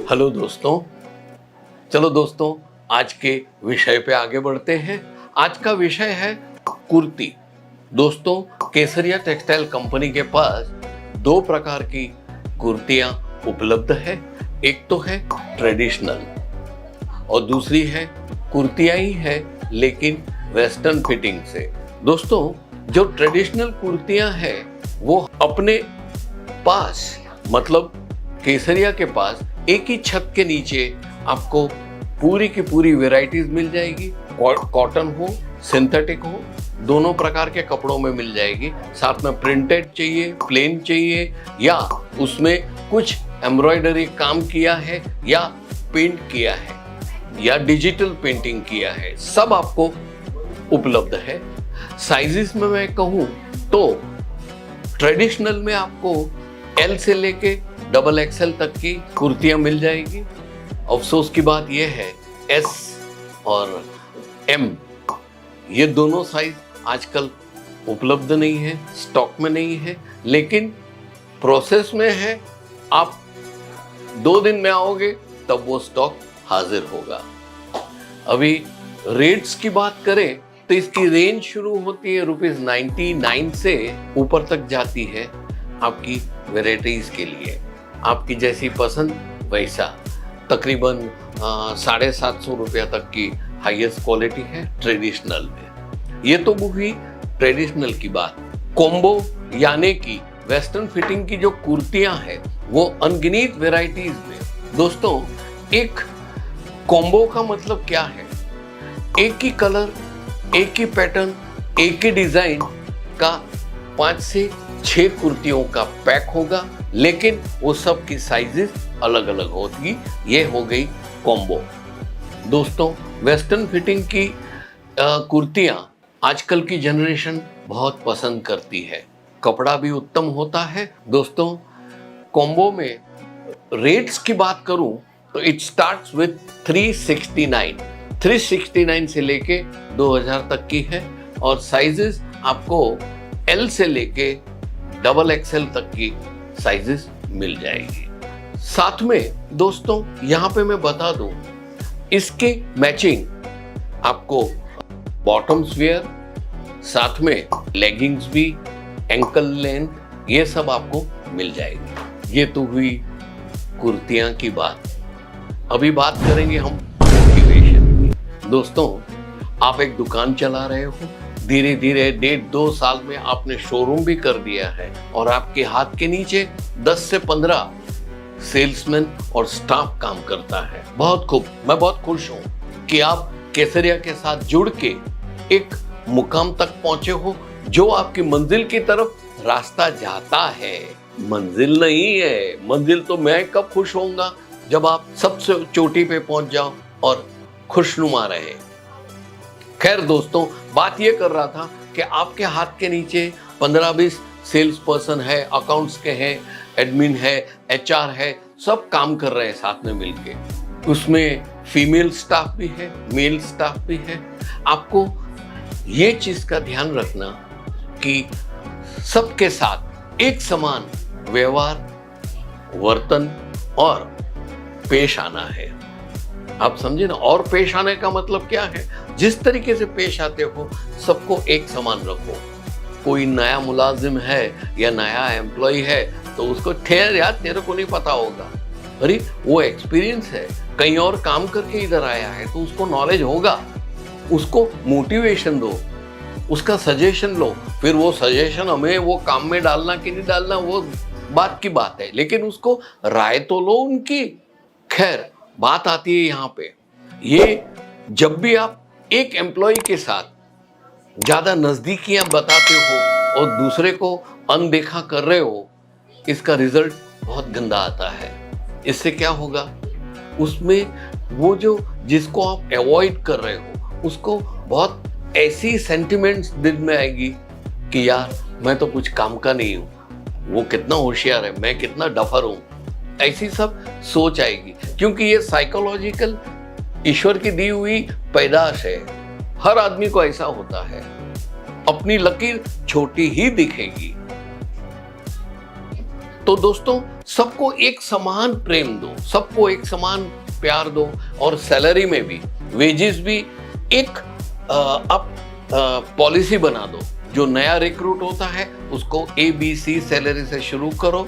Hello दोस्तों, चलो दोस्तों आज के विषय पे आगे बढ़ते हैं। आज का विषय है कुर्ती। दोस्तों, केसरिया टेक्सटाइल कंपनी के पास दो प्रकार की कुर्तियां उपलब्ध है। एक तो है ट्रेडिशनल और दूसरी है कुर्तियां ही है लेकिन वेस्टर्न फिटिंग से। दोस्तों, जो ट्रेडिशनल कुर्तियां हैं वो अपने पास मतलब केसरिया के पास एक ही छत के नीचे आपको पूरी की पूरी वैरायटीज मिल जाएगी। कॉटन हो, सिंथेटिक हो, दोनों प्रकार के कपड़ों में मिल जाएगी। साथ में प्रिंटेड चाहिए, प्लेन चाहिए या उसमें कुछ एम्ब्रॉयडरी काम किया है या पेंट किया है या डिजिटल पेंटिंग किया है, सब आपको उपलब्ध है। साइजेस में मैं कहूँ तो ट्रेडिशनल में आपको एल से लेके डबल एक्सएल तक की कुर्तियां मिल जाएगी। अफसोस की बात यह है एस और एम ये दोनों साइज आजकल उपलब्ध नहीं है, स्टॉक में नहीं है, लेकिन प्रोसेस में है। आप 2 दिन में आओगे तब वो स्टॉक हाजिर होगा। अभी रेट्स की बात करें तो इसकी रेंज शुरू होती है ₹99 से ऊपर तक जाती है आपकी वैरायटीज के लिए। आपकी जैसी पसंद वैसा तकरीबन 750 रुपया तक की हाईएस्ट क्वालिटी है ट्रेडिशनल में। ये तो हुई ट्रेडिशनल की बात। कॉम्बो यानी कि वेस्टर्न फिटिंग की जो कुर्तियां हैं वो अनगिनत वैरायटीज में। दोस्तों, एक कॉम्बो का मतलब क्या है? एक ही कलर, एक ही पैटर्न, एक ही डिजाइन का 5 से 6 कुर्तियों का पैक होगा, लेकिन वो सब की साइजेस अलग अलग होगी। ये हो गई कॉम्बो। दोस्तों, वेस्टर्न फिटिंग की कुर्तियां आजकल की जनरेशन बहुत पसंद करती है। कपड़ा भी उत्तम होता है। दोस्तों, कॉम्बो में रेट्स की बात करूं तो इट स्टार्ट्स विथ 369 से लेके 2000 तक की है और साइजेस आपको एल से लेके डबल एक्सएल तक की साइजेस मिल जाएगी। साथ में दोस्तों यहाँ पे मैं बता दूं, इसके मैचिंग आपको बॉटम्स वेयर, साथ में लेगिंग्स भी, एंकल लेंथ, ये सब आपको मिल जाएगी। ये तो हुई कुर्तियां की बात। अभी बात करेंगे हम मोटिवेशन की। दोस्तों, आप एक दुकान चला रहे हो, धीरे धीरे 1.5-2 साल में आपने शोरूम भी कर दिया है और आपके हाथ के नीचे 10 से 15 सेल्समैन और स्टाफ काम करता है। बहुत खूब, मैं बहुत खुश हूं कि आप केसरिया के साथ जुड़ के एक मुकाम तक पहुंचे हो जो आपकी मंजिल की तरफ रास्ता जाता है। मंजिल नहीं है, मंजिल तो मैं कब खुश होऊंगा जब आप सबसे चोटी पे पहुंच जाओ और खुशनुमा रहे। खैर दोस्तों, बात ये कर रहा था कि आपके हाथ के नीचे 15-20 सेल्स पर्सन है, अकाउंट्स के हैं, एडमिन है, एचआर है, सब काम कर रहे हैं साथ में मिलके। उसमें फीमेल स्टाफ भी है, मेल स्टाफ भी है। आपको ये चीज का ध्यान रखना कि सबके साथ एक समान व्यवहार, वर्तन और पेश आना है। आप समझे ना? और पेश आने का मतलब क्या है? जिस तरीके से पेश आते हो सबको एक समान रखो। कोई नया मुलाजिम है या नया एम्प्लॉय है तो उसको ठहर यार, तेरे को नहीं पता होगा, अरे वो एक्सपीरियंस है, कहीं और काम करके इधर आया है तो उसको नॉलेज होगा। उसको मोटिवेशन दो, उसका सजेशन लो। फिर वो सजेशन हमें वो काम में डालना कि नहीं डालना वो बात की बात है, लेकिन उसको राय तो लो उनकी। खैर, बात आती है यहाँ पे, ये जब भी आप एक एम्प्लॉय के साथ ज्यादा नजदीकियां बताते हो और दूसरे को अनदेखा कर रहे हो, इसका रिजल्ट बहुत गंदा आता है। इससे क्या होगा? उसमें वो जो जिसको आप अवॉइड कर रहे हो उसको बहुत ऐसी सेंटिमेंट्स दिल में आएगी कि यार मैं तो कुछ काम का नहीं हूं, वो कितना होशियार है, मैं कितना डफर हूं, ऐसी सब सोच आएगी। क्योंकि ये साइकोलॉजिकल ईश्वर की दी हुई पैदाश है। हर आदमी को ऐसा होता है, अपनी लकीर छोटी ही दिखेगी। तो दोस्तों, सबको एक समान प्रेम दो, सबको एक समान प्यार दो, और सैलरी में भी, वेजेस भी एक आप पॉलिसी बना दो। जो नया रिक्रूट होता है उसको ABC सैलरी से शुरू करो।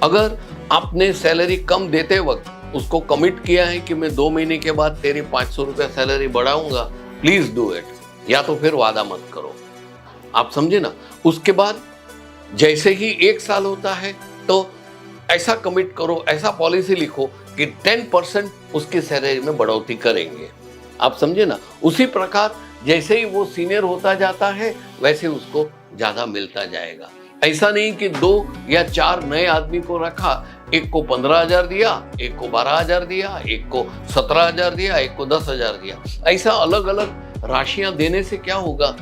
अगर आपने सैलरी कम देते वक्त उसको कमिट किया है कि मैं 2 महीने के बाद तेरी 500 रुपये सैलरी बढ़ाऊंगा, प्लीज डू इट, या तो फिर वादा मत करो। आप समझे ना। उसके बाद जैसे ही 1 साल होता है तो ऐसा कमिट करो, ऐसा पॉलिसी लिखो कि 10% उसकी सैलरी में बढ़ोतरी करेंगे। आप समझे ना। उसी प्रकार जैसे ही वो सीनियर होता जाता है वैसे उसको ज्यादा मिलता जाएगा। ऐसा नहीं कि 2 या 4 नए आदमी को रखा, एक को 15,000 दिया, एक को 12,000 दिया, एक को 17,000 दिया, एक को 10,000 दिया। ऐसा अलग अलग राशियां देने से क्या होगा,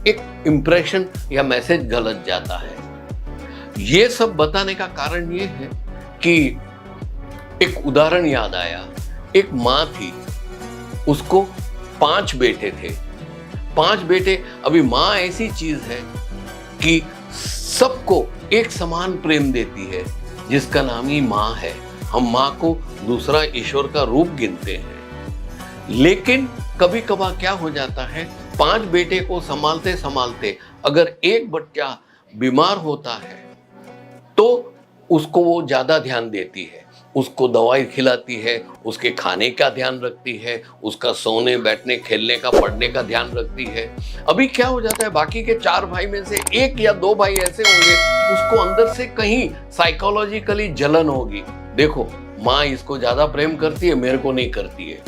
एक इंप्रेशन या मैसेज गलत जाता है। ये सब बताने का कारण ये है कि एक उदाहरण याद आया। एक माँ थी, उसको 5 बेटे थे। 5 बेटे। अभी माँ ऐसी चीज है कि सबको एक समान प्रेम देती है, जिसका नाम ही माँ है। हम माँ को दूसरा ईश्वर का रूप गिनते हैं। लेकिन कभी कभार क्या हो जाता है, 5 बेटे को संभालते संभालते अगर एक बच्चा बीमार होता है तो उसको वो ज्यादा ध्यान देती है, उसको दवाई खिलाती है, उसके खाने का ध्यान रखती है, उसका सोने बैठने खेलने का पढ़ने का ध्यान रखती है। अभी क्या हो जाता है, बाकी के 4 भाई में से 1 या 2 भाई ऐसे होंगे, उसको अंदर से कहीं साइकोलॉजिकली जलन होगी, देखो माँ इसको ज्यादा प्रेम करती है, मेरे को नहीं करती है।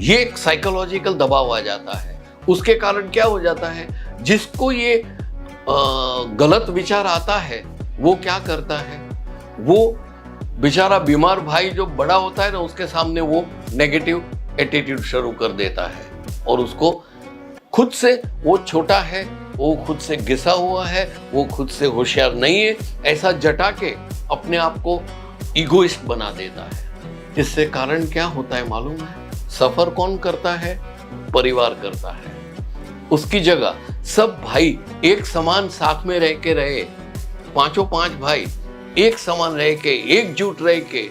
ये एक साइकोलॉजिकल दबाव आ जाता है। उसके कारण क्या हो जाता है, जिसको ये गलत विचार आता है वो क्या करता है, वो बेचारा बीमार भाई जो बड़ा होता है ना, उसके सामने वो नेगेटिव एटीट्यूड शुरू कर देता है, और उसको खुद से, वो छोटा है, वो खुद से घिसा हुआ है, वो खुद से होशियार नहीं है, ऐसा जटा के अपने आप को इगोइस्ट बना देता है। इससे कारण क्या होता है मालूम है, सफर कौन करता है, परिवार करता है। उसकी जगह सब भाई एक समान साथ में रह के रहे, 5 भाई एक समान रह के, एकजुट रह के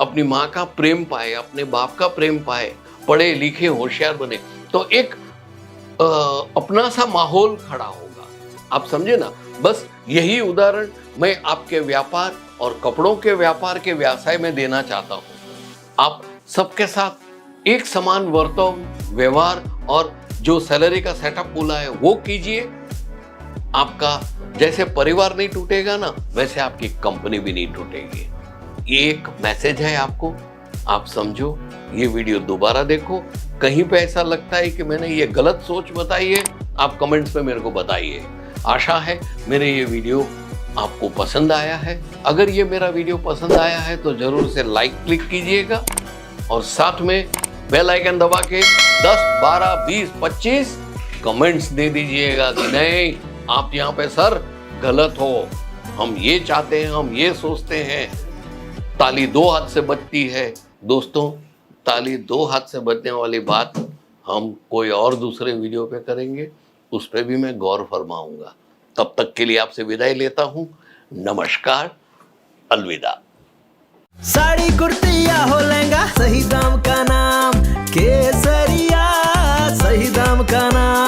अपनी माँ का प्रेम पाए, अपने बाप का प्रेम पाए, पढ़े लिखे होशियार बने, तो एक अपना सा माहौल खड़ा होगा। आप समझे ना। बस यही उदाहरण मैं आपके व्यापार और कपड़ों के व्यापार के व्यवसाय में देना चाहता हूँ। आप सबके साथ एक समान वर्तन, व्यवहार और जो सैलरी का सेटअप बोला है वो कीजिए। आपका जैसे परिवार नहीं टूटेगा ना, वैसे आपकी कंपनी भी नहीं टूटेगी। ये एक मैसेज है आपको, आप समझो। ये वीडियो दोबारा देखो, कहीं पे ऐसा लगता है कि मैंने ये गलत सोच बताई है, आप कमेंट्स में मेरे को बताइए। आशा है मेरे ये वीडियो आपको पसंद आया है। अगर ये मेरा वीडियो पसंद आया है तो जरूर से लाइक क्लिक कीजिएगा, और साथ में बेल आइकन दबा के 10, 12, 20, 25 कमेंट्स दे दीजिएगा कि नहीं आप यहाँ पे सर गलत हो, हम ये चाहते हैं, हम ये सोचते हैं। ताली 2 हाथ से बजती है दोस्तों, ताली 2 हाथ से बजने वाली बात हम कोई और दूसरे वीडियो पे करेंगे, उस पर भी मैं गौर फरमाऊंगा। तब तक के लिए आपसे विदाई लेता हूँ। नमस्कार, अलविदा। साड़ी कुर्ती या हो लहंगा, सही दाम का नाम केसरिया, सही दाम का नाम।